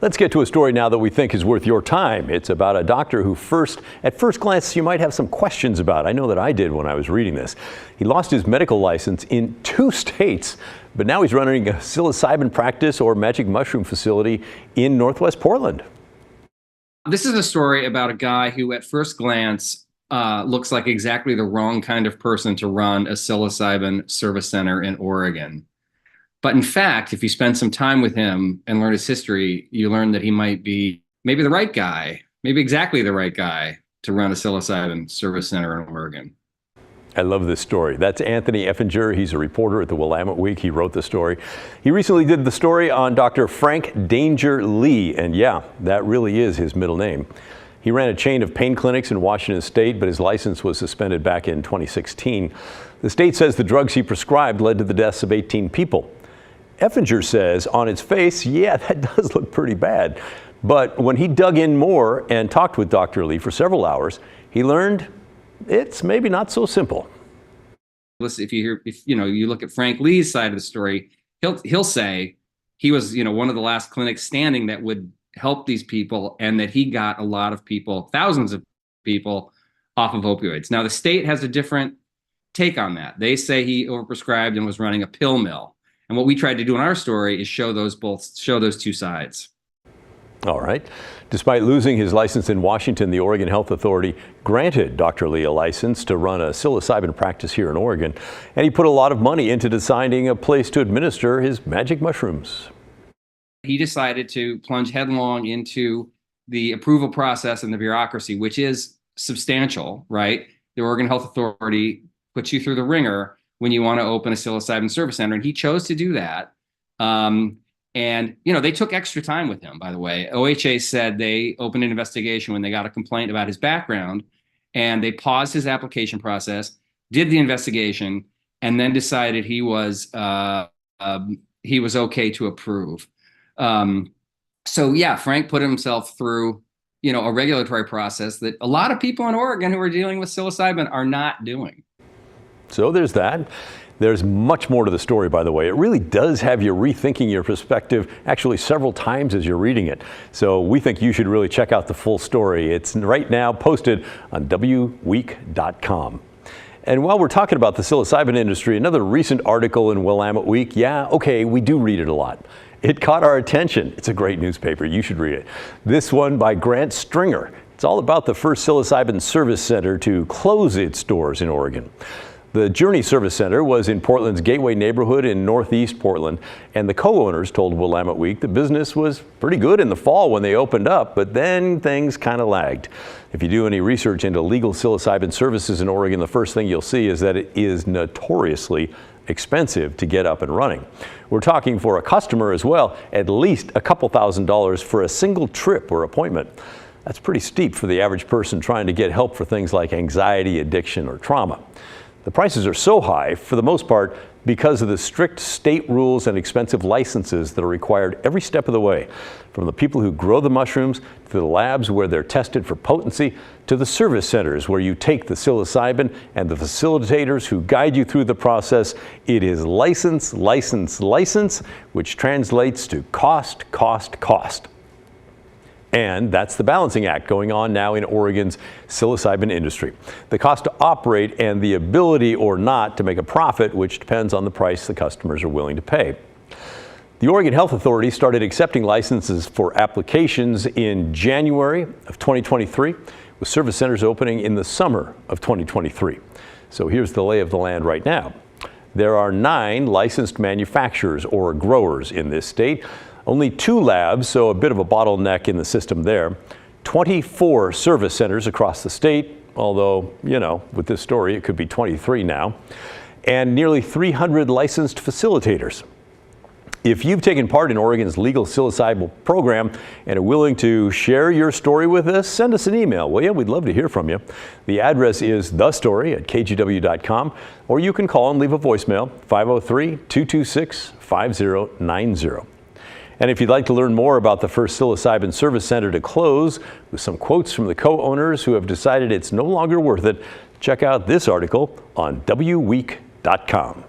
Let's get to a story now that we think is worth your time. It's about a doctor who at first glance, you might have some questions about. I know that I did when I was reading this. He lost his medical license in 2 states, but now he's running a psilocybin practice or magic mushroom facility in Northwest Portland. This is a story about a guy who at first glance looks like exactly the wrong kind of person to run a psilocybin service center in Oregon. But in fact, if you spend some time with him and learn his history, you learn that he might be maybe the right guy, maybe exactly the right guy to run a psilocybin service center in Oregon. I love this story. That's Anthony Effinger. He's a reporter at the Willamette Week. He wrote the story. He recently did the story on Dr. Frank Danger Lee, and yeah, that really is his middle name. He ran a chain of pain clinics in Washington State, but his license was suspended back in 2016. The state says the drugs he prescribed led to the deaths of 18 people. Effinger says on its face, yeah, that does look pretty bad. But when he dug in more and talked with Dr. Lee for several hours, he learned it's maybe not so simple. Listen, if you look at Frank Lee's side of the story, he'll say he was, one of the last clinics standing that would help these people, and that he got a lot of people, thousands of people, off of opioids. Now, the state has a different take on that. They say he overprescribed and was running a pill mill. And what we tried to do in our story is show those two sides. All right. Despite losing his license in Washington, the Oregon Health Authority granted Dr. Lee a license to run a psilocybin practice here in Oregon. And he put a lot of money into deciding a place to administer his magic mushrooms. He decided to plunge headlong into the approval process and the bureaucracy, which is substantial, right? The Oregon Health Authority puts you through the ringer when you want to open a psilocybin service center. And he chose to do that. And, they took extra time with him, by the way. OHA said they opened an investigation when they got a complaint about his background, and they paused his application process, did the investigation, and then decided he was okay to approve. So yeah, Frank put himself through, a regulatory process that a lot of people in Oregon who are dealing with psilocybin are not doing. So there's that. There's much more to the story, by the way. It really does have you rethinking your perspective actually several times as you're reading it. So we think you should really check out the full story. It's right now posted on wweek.com. And while we're talking about the psilocybin industry, another recent article in Willamette Week, we do read it a lot. It caught our attention. It's a great newspaper. You should read it. This one by Grant Stringer. It's all about the first psilocybin service center to close its doors in Oregon. The Journey Service Center was in Portland's Gateway neighborhood in northeast Portland, and the co-owners told Willamette Week the business was pretty good in the fall when they opened up, but then things kind of lagged. If you do any research into legal psilocybin services in Oregon, the first thing you'll see is that it is notoriously expensive to get up and running. We're talking for a customer as well, at least a couple $1,000s for a single trip or appointment. That's pretty steep for the average person trying to get help for things like anxiety, addiction, or trauma. The prices are so high, for the most part, because of the strict state rules and expensive licenses that are required every step of the way, from the people who grow the mushrooms, to the labs where they're tested for potency, to the service centers where you take the psilocybin, and the facilitators who guide you through the process. It is license, license, license, which translates to cost, cost, cost. And that's the balancing act going on now in Oregon's psilocybin industry. The cost to operate and the ability or not to make a profit, which depends on the price the customers are willing to pay. The Oregon Health Authority started accepting licenses for applications in January of 2023, with service centers opening in the summer of 2023. So here's the lay of the land right now. There are 9 licensed manufacturers or growers in this state. Only 2 labs, so a bit of a bottleneck in the system there. 24 service centers across the state, although, with this story, it could be 23 now. And nearly 300 licensed facilitators. If you've taken part in Oregon's legal psilocybin program and are willing to share your story with us, send us an email, will you? We'd love to hear from you. The address is thestory@kgw.com, or you can call and leave a voicemail, 503-226-5090. And if you'd like to learn more about the first psilocybin service center to close, with some quotes from the co-owners who have decided it's no longer worth it, check out this article on wweek.com.